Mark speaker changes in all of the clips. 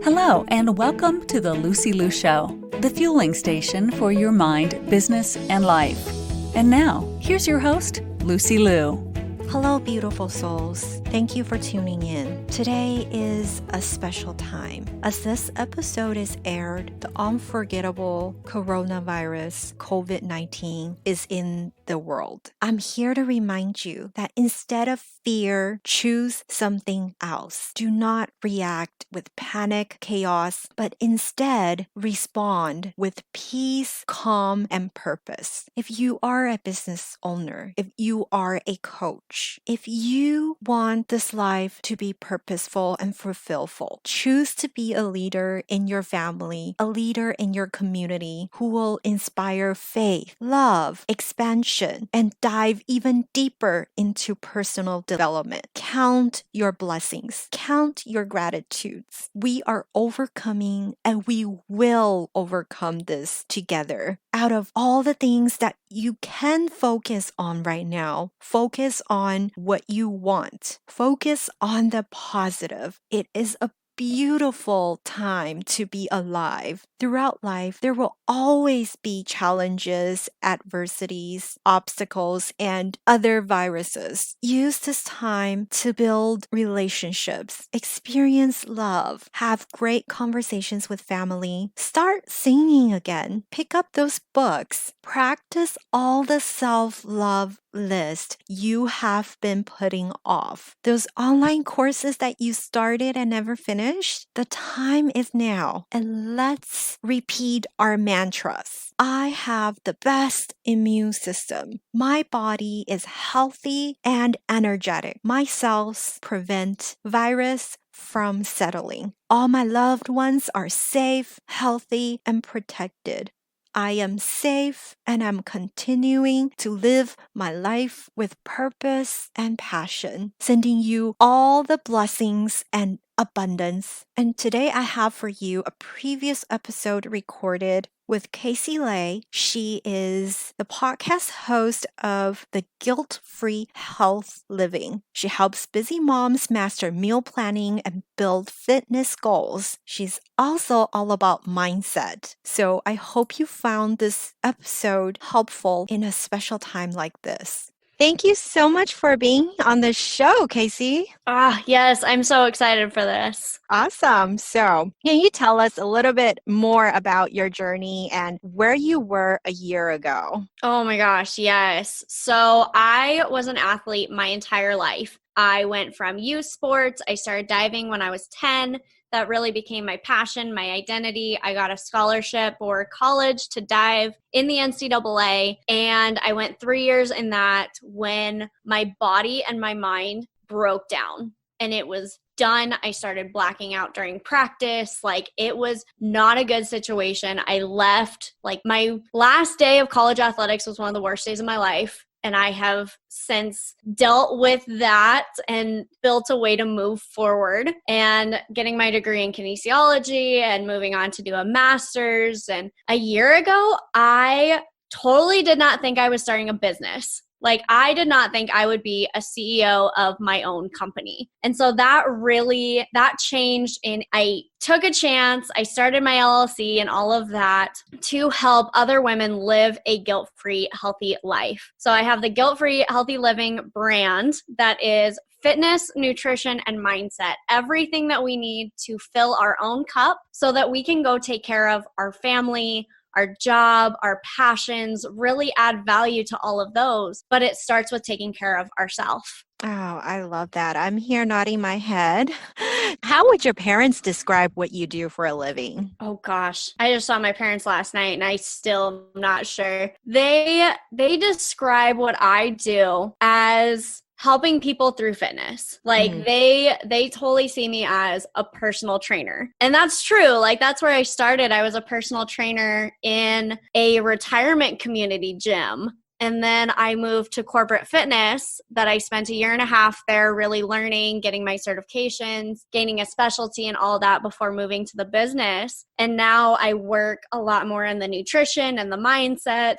Speaker 1: Hello, and welcome to the Lucy Liu Show, the fueling station for your mind, business, and life. And now, here's your host, Lucy Liu.
Speaker 2: Hello, beautiful souls. Thank you for tuning in. Today is a special time. As this episode is aired, the unforgettable coronavirus, COVID-19, is in the world. I'm here to remind you that instead of fear, choose something else. Do not react with panic, chaos, but instead respond with peace, calm, and purpose. If you are a business owner, if you are a coach, if you want this life to be purposeful and fulfillful, choose to be a leader in your family, a leader in your community who will inspire faith, love, expansion, and dive even deeper into personal development. Count your blessings, count your gratitudes. We are overcoming and we will overcome this together. Out of all the things that you can focus on right now, focus on what you want. Focus on the positive. It is a beautiful time to be alive. Throughout life, there will always be challenges, adversities, obstacles, and other viruses. Use this time to build relationships, experience love, have great conversations with family, start singing again, pick up those books, practice all the self-love list you have been putting off. Those online courses that you started and never finished, the time is now. And let's repeat our mantras. I have the best immune system. My body is healthy and energetic. My cells prevent virus from settling. All my loved ones are safe, healthy, and protected. I am safe and I'm continuing to live my life with purpose and passion, sending you all the blessings and abundance. And today I have for you a previous episode recorded with Kacee Leigh. She is the podcast host of the Guilt-Free Health Living. She helps busy moms master meal planning and build fitness goals. She's also all about mindset. So I hope you found this episode helpful in a special time like this. Thank you so much for being on the show, Kacee.
Speaker 3: Yes, I'm so excited for this.
Speaker 2: Awesome. So, can you tell us a little bit more about your journey and where you were a year ago?
Speaker 3: Oh my gosh, yes. So, I was an athlete my entire life. I went from youth sports. I started diving when I was 10. That really became my passion, my identity. I got a scholarship or college to dive in the NCAA, and I went 3 years in that when my body and my mind broke down and it was done. I started blacking out during practice. Like, it was not a good situation. I left. Like, my last day of college athletics was one of the worst days of my life. And I have since dealt with that and built a way to move forward and getting my degree in kinesiology and moving on to do a master's. And a year ago, I totally did not think I was starting a business. Like, I did not think I would be a CEO of my own company. And so that changed, and I took a chance. I started my LLC and all of that to help other women live a guilt-free, healthy life. So I have the Guilt-Free Healthy Living brand that is fitness, nutrition, and mindset. Everything that we need to fill our own cup so that we can go take care of our family, our job, our passions, really add value to all of those. But it starts with taking care of ourselves.
Speaker 2: Oh, I love that. I'm here nodding my head. How would your parents describe what you do for a living?
Speaker 3: Oh gosh, I just saw my parents last night and I still am not sure. They describe what I do as helping people through fitness. Like, they totally see me as a personal trainer. And that's true. Like, that's where I started. I was a personal trainer in a retirement community gym. And then I moved to corporate fitness that I spent a year and a half there really learning, getting my certifications, gaining a specialty and all that before moving to the business. And now I work a lot more in the nutrition and the mindset.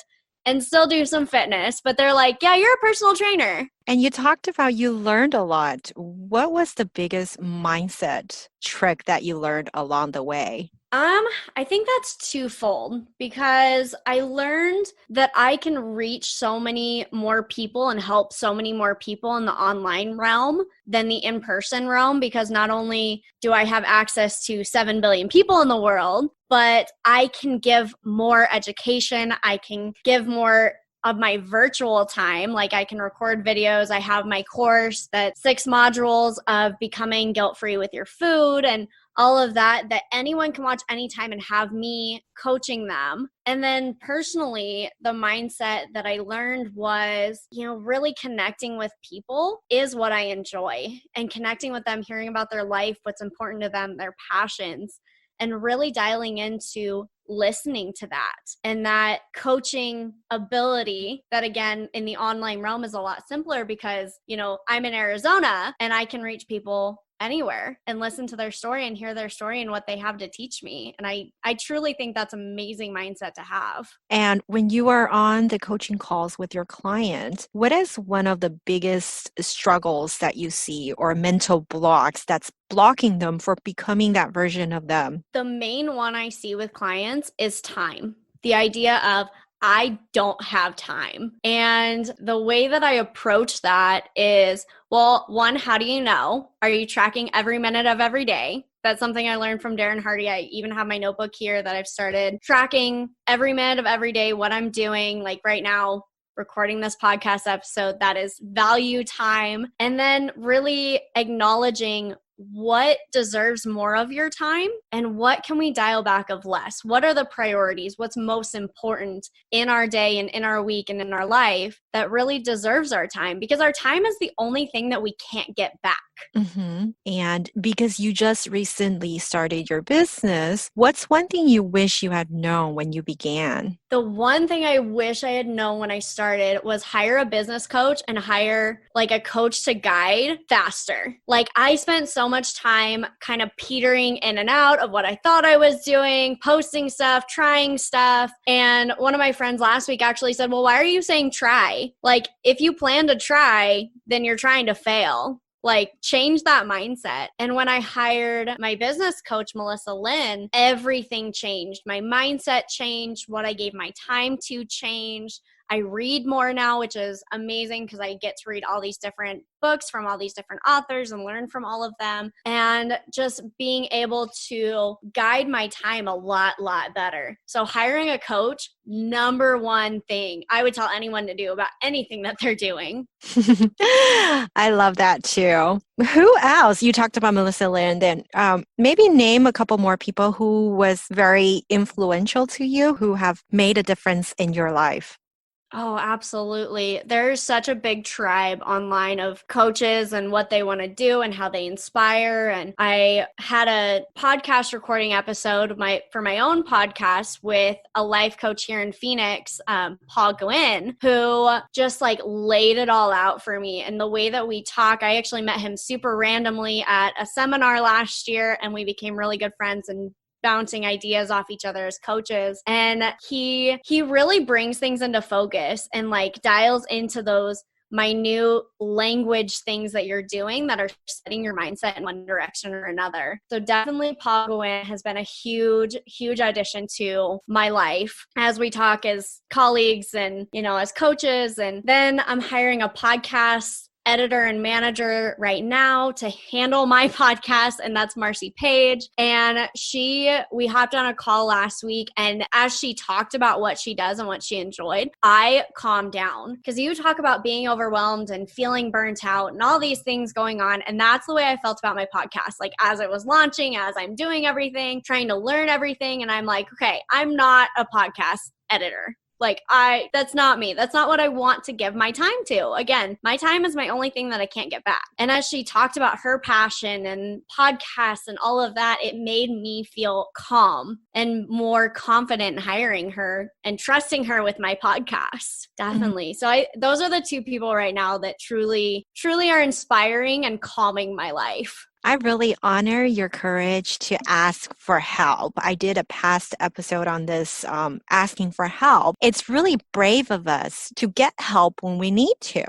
Speaker 3: and still do some fitness, but they're like, yeah, you're a personal trainer.
Speaker 2: And you talked about you learned a lot. What was the biggest mindset trick that you learned along the way?
Speaker 3: I think that's twofold because I learned that I can reach so many more people and help so many more people in the online realm than the in-person realm, because not only do I have access to 7 billion people in the world, but I can give more education. I can give more of my virtual time. Like I can record videos. I have my course that's 6 modules of becoming guilt-free with your food and all of that anyone can watch anytime and have me coaching them. And then personally, the mindset that I learned was, really connecting with people is what I enjoy, and connecting with them, hearing about their life, what's important to them, their passions, and really dialing into listening to that. And that coaching ability that, again, in the online realm is a lot simpler because, I'm in Arizona and I can reach people anywhere and listen to their story and hear their story and what they have to teach me. And I truly think that's an amazing mindset to have.
Speaker 2: And when you are on the coaching calls with your client, what is one of the biggest struggles that you see or mental blocks that's blocking them for becoming that version of them?
Speaker 3: The main one I see with clients is time. The idea of, I don't have time. And the way that I approach that is, well, one, how do you know? Are you tracking every minute of every day? That's something I learned from Darren Hardy. I even have my notebook here that I've started tracking every minute of every day, what I'm doing. Like right now, recording this podcast episode, that is value time. And then really acknowledging what deserves more of your time and what can we dial back of less? What are the priorities? What's most important in our day and in our week and in our life that really deserves our time? Because our time is the only thing that we can't get back.
Speaker 2: Mm-hmm. And because you just recently started your business, what's one thing you wish you had known when you began?
Speaker 3: The one thing I wish I had known when I started was hire a business coach and hire like a coach to guide faster. Like I spent so much time kind of petering in and out of what I thought I was doing, posting stuff, trying stuff. And one of my friends last week actually said, well, why are you saying try? Like if you plan to try, then you're trying to fail. Like change that mindset. And when I hired my business coach, Melissa Lynn, everything changed. My mindset changed. What I gave my time to changed. I read more now, which is amazing because I get to read all these different books from all these different authors and learn from all of them. And just being able to guide my time a lot better. So hiring a coach, number one thing I would tell anyone to do about anything that they're doing.
Speaker 2: I love that too. Who else? You talked about Melissa Lynn. Then maybe name a couple more people who was very influential to you, who have made a difference in your life.
Speaker 3: Oh, absolutely. There's such a big tribe online of coaches and what they want to do and how they inspire. And I had a podcast recording episode for my own podcast with a life coach here in Phoenix, Paul Gwynn, who just like laid it all out for me. And the way that we talk, I actually met him super randomly at a seminar last year, and we became really good friends and bouncing ideas off each other as coaches. And he really brings things into focus and like dials into those minute language things that you're doing that are setting your mindset in one direction or another. So definitely Paul Gwynn has been a huge addition to my life as we talk as colleagues and, as coaches. And then I'm hiring a podcast editor and manager right now to handle my podcast, and that's Marcy Page. And we hopped on a call last week, and as she talked about what she does and what she enjoyed, I calmed down, because you talk about being overwhelmed and feeling burnt out and all these things going on, and that's the way I felt about my podcast. Like as it was launching, as I'm doing everything, trying to learn everything, and I'm like, okay, I'm not a podcast editor. Like that's not me. That's not what I want to give my time to. Again, my time is my only thing that I can't get back. And as she talked about her passion and podcasts and all of that, it made me feel calm and more confident in hiring her and trusting her with my podcast. Definitely. So those are the two people right now that truly are inspiring and calming my life.
Speaker 2: I really honor your courage to ask for help. I did a past episode on this, asking for help. It's really brave of us to get help when we need to.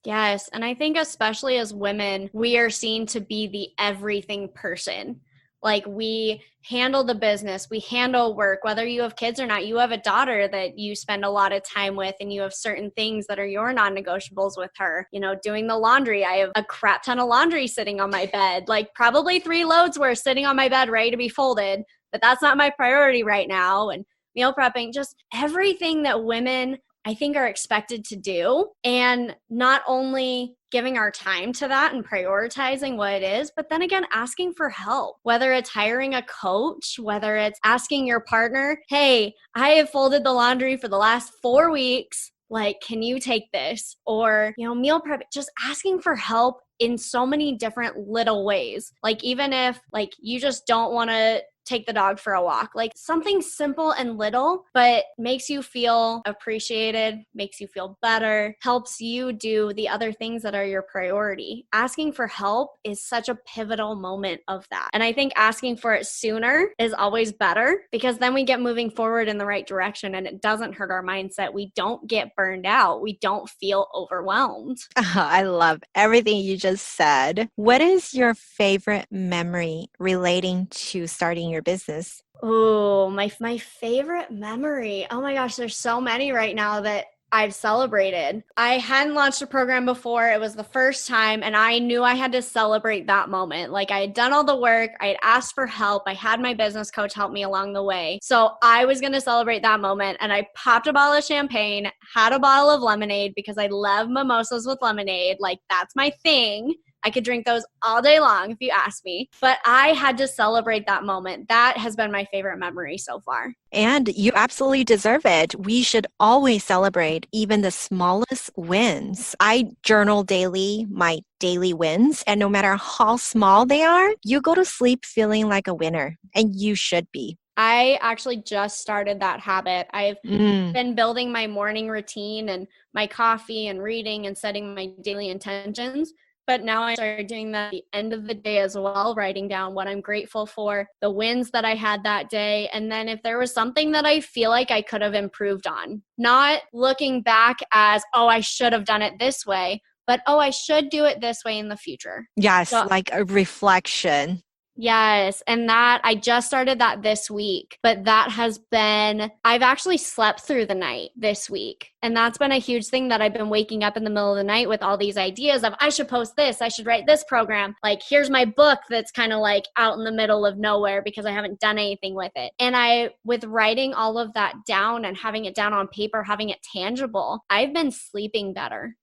Speaker 3: Yes. And I think especially as women, we are seen to be the everything person. Like we handle the business, we handle work, whether you have kids or not. You have a daughter that you spend a lot of time with, and you have certain things that are your non-negotiables with her. You know, doing the laundry. I have a crap ton of laundry sitting on my bed, like probably 3 loads were sitting on my bed ready to be folded, but that's not my priority right now. And meal prepping, just everything that women I think are expected to do, and not only giving our time to that and prioritizing what it is, but then again, asking for help, whether it's hiring a coach, whether it's asking your partner, hey, I have folded the laundry for the last 4 weeks. Like, can you take this? Or, meal prep, just asking for help in so many different little ways. Like, even if like you just don't want to take the dog for a walk, like something simple and little, but makes you feel appreciated, makes you feel better, helps you do the other things that are your priority. Asking for help is such a pivotal moment of that. And I think asking for it sooner is always better, because then we get moving forward in the right direction and it doesn't hurt our mindset. We don't get burned out. We don't feel overwhelmed.
Speaker 2: I love everything you just said. What is your favorite memory relating to starting your business?
Speaker 3: Oh, my favorite memory. Oh my gosh, there's so many right now that I've celebrated. I hadn't launched a program before. It was the first time, and I knew I had to celebrate that moment. Like, I had done all the work. I had asked for help. I had my business coach help me along the way. So I was going to celebrate that moment, and I popped a bottle of champagne, had a bottle of lemonade because I love mimosas with lemonade. Like, that's my thing. I could drink those all day long if you ask me, but I had to celebrate that moment. That has been my favorite memory so far.
Speaker 2: And you absolutely deserve it. We should always celebrate even the smallest wins. I journal daily my daily wins, and no matter how small they are, you go to sleep feeling like a winner, and you should be.
Speaker 3: I actually just started that habit. I've been building my morning routine and my coffee and reading and setting my daily intentions. But now I started doing that at the end of the day as well, writing down what I'm grateful for, the wins that I had that day, and then if there was something that I feel like I could have improved on. Not looking back as, oh, I should have done it this way, but, oh, I should do it this way in the future.
Speaker 2: Yes,
Speaker 3: So,
Speaker 2: like a reflection.
Speaker 3: Yes. And that I just started that this week, but that has been, I've actually slept through the night this week. And that's been a huge thing, that I've been waking up in the middle of the night with all these ideas of, I should post this, I should write this program. Like, here's my book that's kind of like out in the middle of nowhere because I haven't done anything with it. And with writing all of that down and having it down on paper, having it tangible, I've been sleeping better.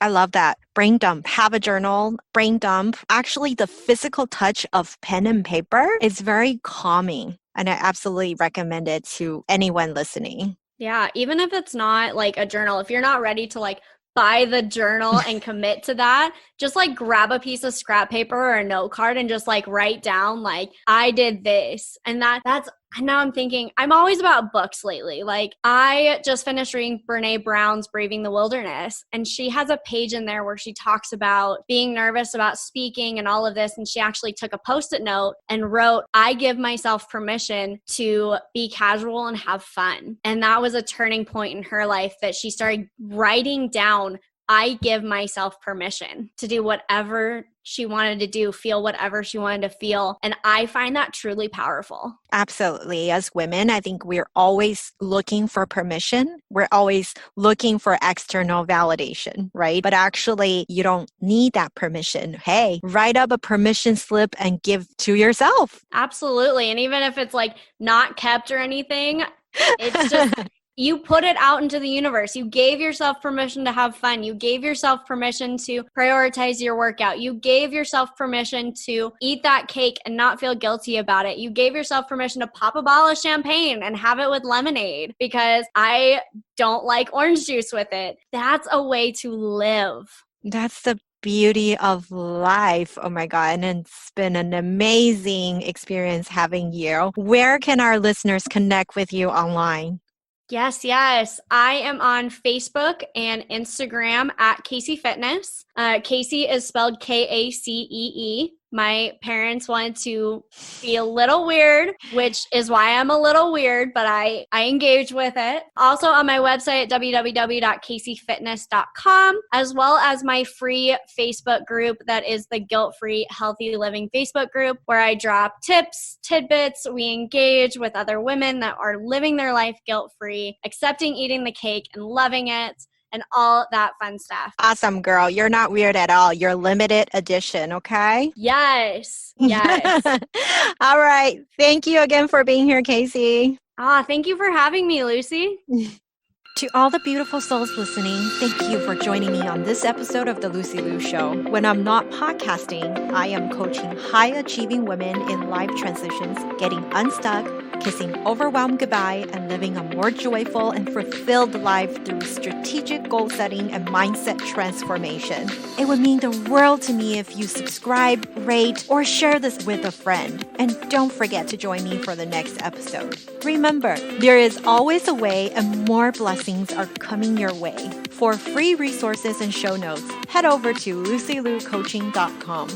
Speaker 2: I love that. Brain dump. Have a journal, brain dump. Actually, the physical touch of pen and paper is very calming. And I absolutely recommend it to anyone listening.
Speaker 3: Yeah, even if it's not like a journal, if you're not ready to like buy the journal and commit to that, just like grab a piece of scrap paper or a note card and just like write down like, I did this. And that's now I'm thinking, I'm always about books lately. Like, I just finished reading Brene Brown's Braving the Wilderness, and she has a page in there where she talks about being nervous about speaking and all of this. And she actually took a Post-it note and wrote, I give myself permission to be casual and have fun. And that was a turning point in her life, that she started writing down, I give myself permission to do whatever she wanted to do, feel whatever she wanted to feel. And I find that truly powerful.
Speaker 2: Absolutely. As women, I think we're always looking for permission. We're always looking for external validation, right? But actually, you don't need that permission. Hey, write up a permission slip and give to yourself.
Speaker 3: Absolutely. And even if it's like not kept or anything, it's just... You put it out into the universe. You gave yourself permission to have fun. You gave yourself permission to prioritize your workout. You gave yourself permission to eat that cake and not feel guilty about it. You gave yourself permission to pop a bottle of champagne and have it with lemonade because I don't like orange juice with it. That's a way to live.
Speaker 2: That's the beauty of life. Oh my God. And it's been an amazing experience having you. Where can our listeners connect with you online?
Speaker 3: Yes. I am on Facebook and Instagram at Kacee Fitness. Kacee is spelled Kacee. My parents wanted to be a little weird, which is why I'm a little weird, but I engage with it. Also on my website at www.kaceefitness.com, as well as my free Facebook group that is the Guilt-Free Healthy Living Facebook group, where I drop tips, tidbits. We engage with other women that are living their life guilt-free, accepting eating the cake and loving it, and all that fun stuff.
Speaker 2: Awesome, girl. You're not weird at all. You're limited edition, okay?
Speaker 3: Yes. Yes.
Speaker 2: All right. Thank you again for being here, Kacee.
Speaker 3: Thank you for having me, Lucy.
Speaker 2: To all the beautiful souls listening, thank you for joining me on this episode of The Lucy Liu Show. When I'm not podcasting, I am coaching high-achieving women in life transitions, getting unstuck, kissing overwhelm goodbye, and living a more joyful and fulfilled life through strategic goal setting and mindset transformation. It would mean the world to me if you subscribe, rate, or share this with a friend. And don't forget to join me for the next episode. Remember, there is always a way and more blessings are coming your way. For free resources and show notes, head over to lucyliucoaching.com.